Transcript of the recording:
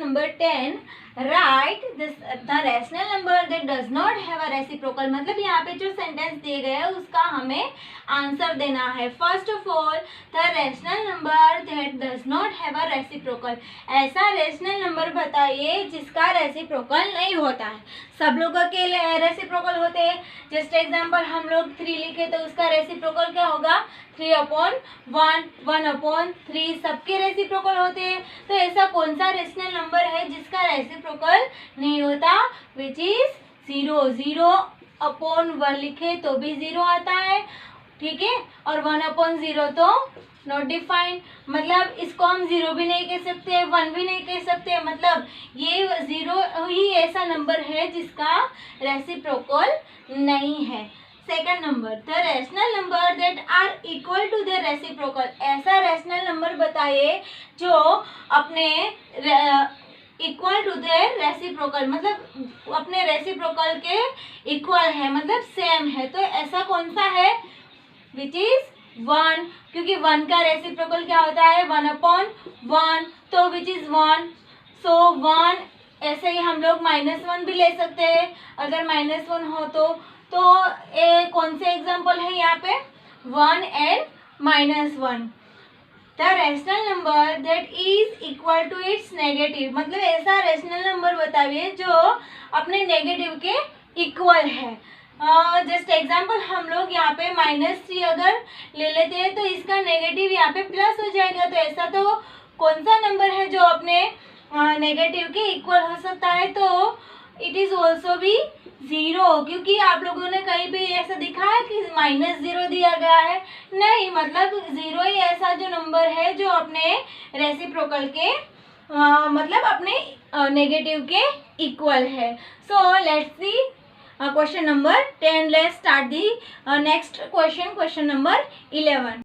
number 10, write this the rational number that does not have a reciprocal. मतलब यहाँ पे जो सेंटेंस दिए गए है उसका हमें आंसर देना है. First of all, the rational number that does not have a reciprocal. ऐसा रेशनल नंबर बताइए जिसका रेसिप्रोकल नहीं होता है. सब लोगों के रेसिप्रोकल होते हैं. जस्ट एग्जाम्पल, हम लोग 3 लिखे तो उसका रेसिप्रोकल क्या होगा? 3/1, 1/3 सबके रेसिप्रोकल होते हैं. तो ऐसा कौन सा रेशनल नंबर है जिसका रेसिप्रोकल नहीं होता? Which is 0. 0/1 लिखे तो भी 0 आता है, ठीक है. और 1/0 तो नॉट डिफाइंड, मतलब इसको हम 0 भी नहीं कह सकते, 1 भी नहीं कह सकते. मतलब ये 0 ही ऐसा नंबर है जिसका रेसिप्रोकल नहीं है. Second number, the rational number that are equal to the reciprocal. ऐसा रेशनल नंबर बताइए जो अपने इक्वल टू द रेसिप्रोकल, मतलब अपने रेसिप्रोकल के इक्वल है, मतलब सेम है. तो ऐसा कौन सा है? विच इज 1, क्योंकि 1 का रेसिप्रोकल क्या होता है? 1/1. तो विच इज 1. सो 1. ऐसे ही हम लोग -1 भी ले सकते हैं अगर -1 हो तो कौन से एग्जाम्पल है यहाँ पे? 1 and -1. The rational number that is equal to its negative. मतलब ऐसा रेशनल नंबर बताइए जो अपने नेगेटिव के इक्वल है. जस्ट एग्जाम्पल, हम लोग यहाँ पे -3 अगर ले लेते हैं तो इसका नेगेटिव यहाँ पे प्लस हो जाएगा. तो ऐसा तो कौन सा नंबर है जो अपने नेगेटिव के इक्वल हो सकता है? तो इट इज ऑल्सो भी 0, क्योंकि आप लोगों ने कहीं भी ऐसा दिखा है कि -0 दिया गया है? नहीं, मतलब 0 ही ऐसा जो नंबर है जो अपने रेसिप्रोकल के मतलब अपने नेगेटिव के इक्वल है. So let's see question number 10. Let's start the next question, question number 11.